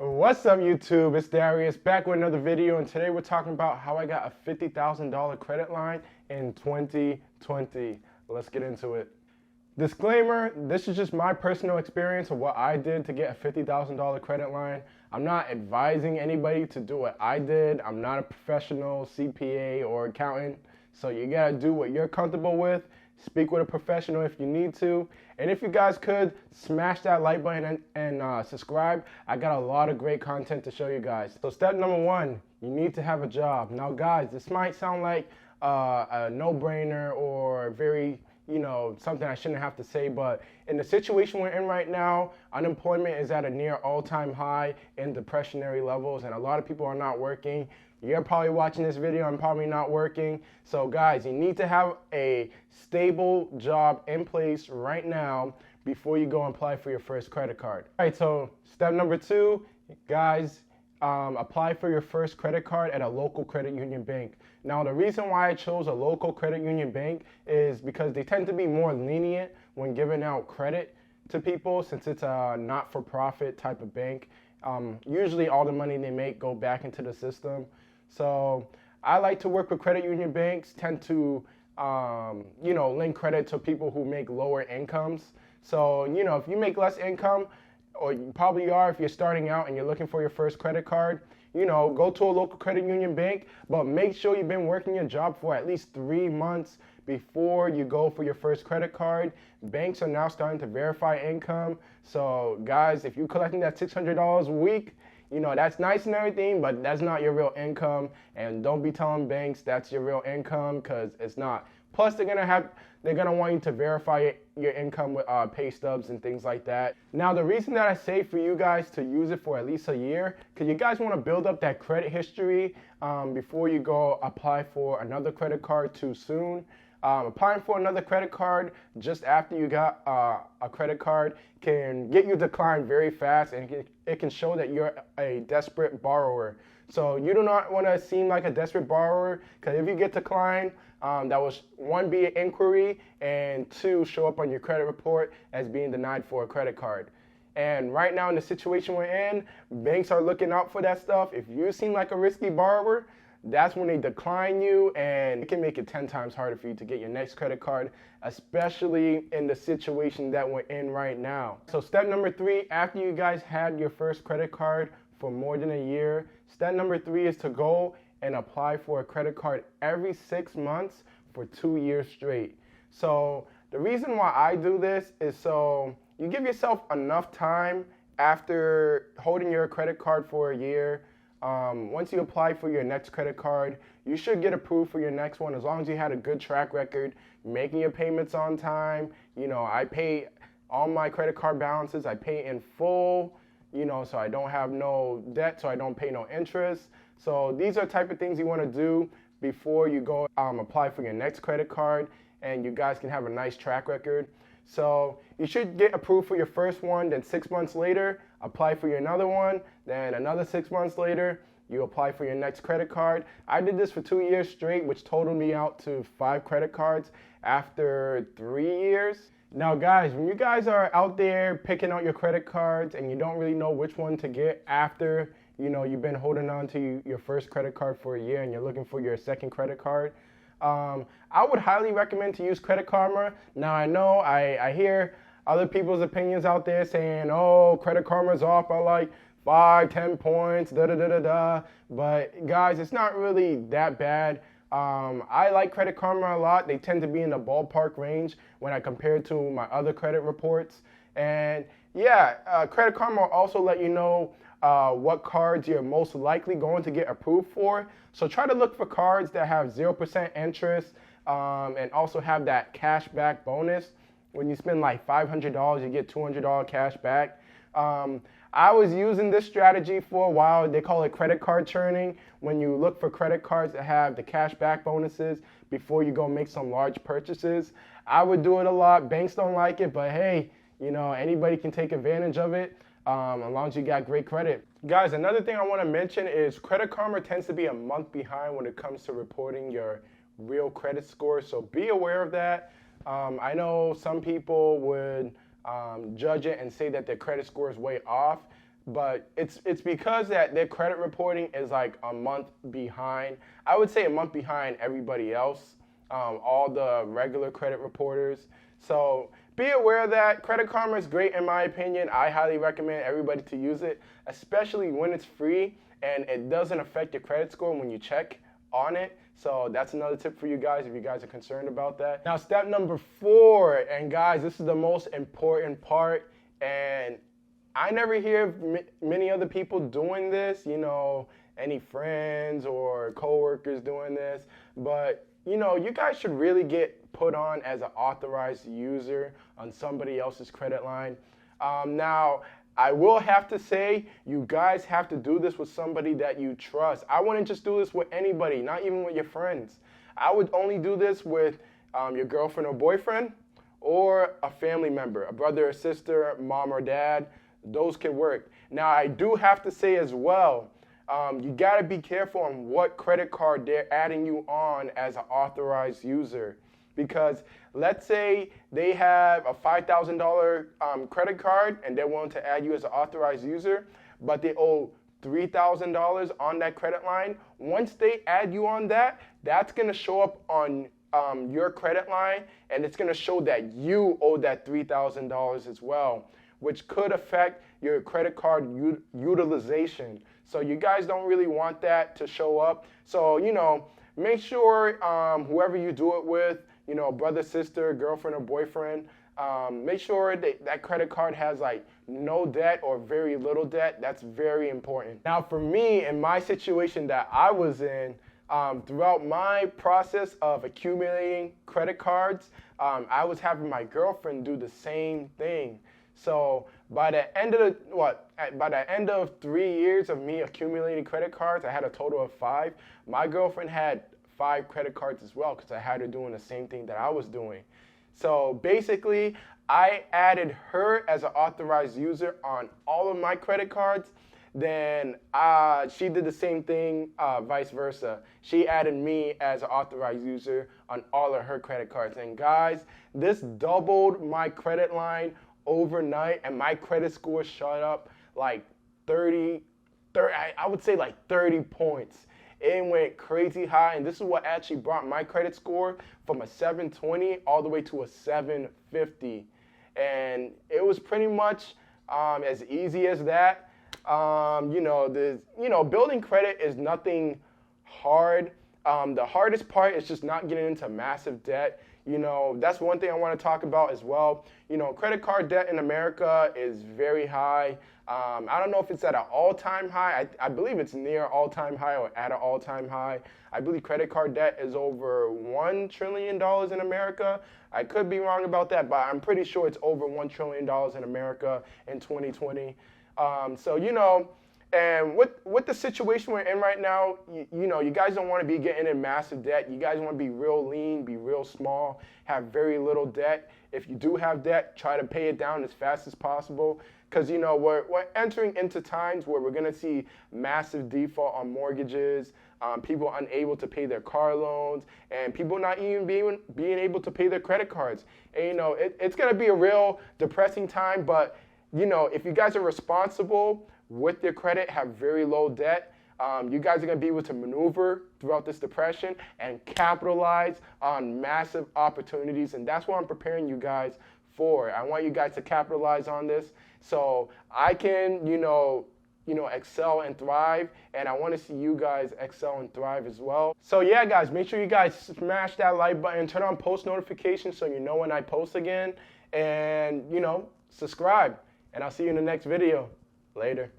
What's up, YouTube? It's Darius back with another video, and today we're talking about how I got a $50,000 credit line in 2020. Let's get into it. Disclaimer, this is just my personal experience of what I did to get a $50,000 credit line. I'm not advising anybody to do what I did. I'm not a professional CPA or accountant, so you gotta do what you're comfortable with. Speak with a professional if you need to. And if you guys could, smash that like button and subscribe. I got a lot of great content to show you guys. So step number one, you need to have a job. Now guys, this might sound like a no-brainer or very, something I shouldn't have to say, but in the situation we're in right now, unemployment is at a near all-time high in depressionary levels, and a lot of people are not working. You're probably watching this video, I'm probably not working. So guys, you need to have a stable job in place right now before you go and apply for your first credit card. All right, so step number two, guys, apply for your first credit card at a local credit union bank. Now, the reason why I chose a local credit union bank is because they tend to be more lenient when giving out credit to people, since it's a not-for-profit type of bank. Usually all the money they make go back into the system. So I like to work with credit union banks, tend to, lend credit to people who make lower incomes. So, if you make less income, or you probably are if you're starting out and you're looking for your first credit card, go to a local credit union bank, but make sure you've been working your job for at least 3 months before you go for your first credit card. Banks are now starting to verify income. So guys, if you're collecting that $600 a week, that's nice and everything, but that's not your real income. And don't be telling banks that's your real income, because it's not. Plus, they're gonna want you to verify your income with pay stubs and things like that. Now, the reason that I say for you guys to use it for at least a year, because you guys want to build up that credit history before you go apply for another credit card too soon. Applying for another credit card just after you got a credit card can get you declined very fast, and it can show that you're a desperate borrower. So you do not want to seem like a desperate borrower, because if you get declined, that will, one, be an inquiry, and two, show up on your credit report as being denied for a credit card. And right now in the situation we're in, banks are looking out for that stuff. If you seem like a risky borrower, that's when they decline you, and it can make it 10 times harder for you to get your next credit card, especially in the situation that we're in right now. So step number three, after you guys had your first credit card for more than a year, step number three is to go and apply for a credit card every 6 months for 2 years straight. So the reason why I do this is so you give yourself enough time after holding your credit card for a year. Once you apply for your next credit card, you should get approved for your next one as long as you had a good track record, making your payments on time. I pay all my credit card balances, I pay in full, so I don't have no debt, so I don't pay no interest. So these are type of things you want to do before you go apply for your next credit card, and you guys can have a nice track record. So you should get approved for your first one, then 6 months later, apply for your another one, then another 6 months later, you apply for your next credit card. I did this for 2 years straight, which totaled me out to 5 credit cards after 3 years. Now guys, when you guys are out there picking out your credit cards and you don't really know which one to get after, you've been holding on to your first credit card for a year and you're looking for your second credit card, I would highly recommend to use Credit Karma. Now I know I hear other people's opinions out there saying, oh, Credit Karma's off by like 5-10 points, da-da-da-da-da. But guys, it's not really that bad. I like Credit Karma a lot. They tend to be in the ballpark range when I compare it to my other credit reports. And yeah, Credit Karma will also let you know what cards you're most likely going to get approved for. So try to look for cards that have 0% interest and also have that cash back bonus. When you spend like $500, you get $200 cash back. I was using this strategy for a while. They call it credit card churning, when you look for credit cards that have the cash back bonuses before you go make some large purchases. I would do it a lot. Banks don't like it, but hey, anybody can take advantage of it as long as you got great credit. Guys, another thing I want to mention is Credit Karma tends to be a month behind when it comes to reporting your real credit score, so be aware of that. I know some people would judge it and say that their credit score is way off, but it's because that their credit reporting is like a month behind. I would say a month behind everybody else, all the regular credit reporters. So be aware of that. Credit Karma is great in my opinion. I highly recommend everybody to use it, especially when it's free and it doesn't affect your credit score when you check on it. So that's another tip for you guys if you guys are concerned about that. Now, step number 4, and guys, this is the most important part, and I never hear many other people doing this, you know, any friends or coworkers doing this, but you know, you guys should really get put on as an authorized user on somebody else's credit line. Now, I will have to say, you guys have to do this with somebody that you trust. I wouldn't just do this with anybody, not even with your friends. I would only do this with your girlfriend or boyfriend or a family member, a brother or sister, mom or dad. Those can work. Now, I do have to say as well, you got to be careful on what credit card they're adding you on as an authorized user. Because let's say they have a $5,000 credit card and they're willing to add you as an authorized user, but they owe $3,000 on that credit line. Once they add you on that, that's going to show up on your credit line, and it's going to show that you owe that $3,000 as well, which could affect your credit card utilization. So you guys don't really want that to show up. So, you know, make sure whoever you do it with, you know, brother, sister, girlfriend, or boyfriend, make sure that credit card has like no debt or very little debt. That's very important. Now, for me, in my situation that I was in, throughout my process of accumulating credit cards, I was having my girlfriend do the same thing. So by the end of 3 years of me accumulating credit cards, I had a total of 5. My girlfriend had 5 credit cards as well because I had her doing the same thing that I was doing. So basically, I added her as an authorized user on all of my credit cards. Then she did the same thing, vice versa. She added me as an authorized user on all of her credit cards. And guys, this doubled my credit line overnight, and my credit score shot up like 30, I would say like 30 points. It went crazy high, and this is what actually brought my credit score from a 720 all the way to a 750. And it was pretty much as easy as that. Building credit is nothing hard. The hardest part is just not getting into massive debt. You know, that's one thing I want to talk about as well. You know, credit card debt in America is very high. I don't know if it's at an all-time high. I believe it's near all-time high or at an all-time high. I believe credit card debt is over $1 trillion in America. I could be wrong about that, but I'm pretty sure it's over $1 trillion in America in 2020. So, you know, and with the situation we're in right now, you know, you guys don't want to be getting in massive debt. You guys want to be real lean, be real small, have very little debt. If you do have debt, try to pay it down as fast as possible. Because, you know, we're entering into times where we're going to see massive default on mortgages, people unable to pay their car loans, and people not even being able to pay their credit cards. And, you know, it's going to be a real depressing time. But, you know, if you guys are responsible with your credit, have very low debt, you guys are going to be able to maneuver throughout this depression and capitalize on massive opportunities. And that's what I'm preparing you guys for. I want you guys to capitalize on this so I can, you know, excel and thrive. And I want to see you guys excel and thrive as well. So yeah, guys, make sure you guys smash that like button, turn on post notifications so you know when I post again, and, you know, subscribe. And I'll see you in the next video. Later.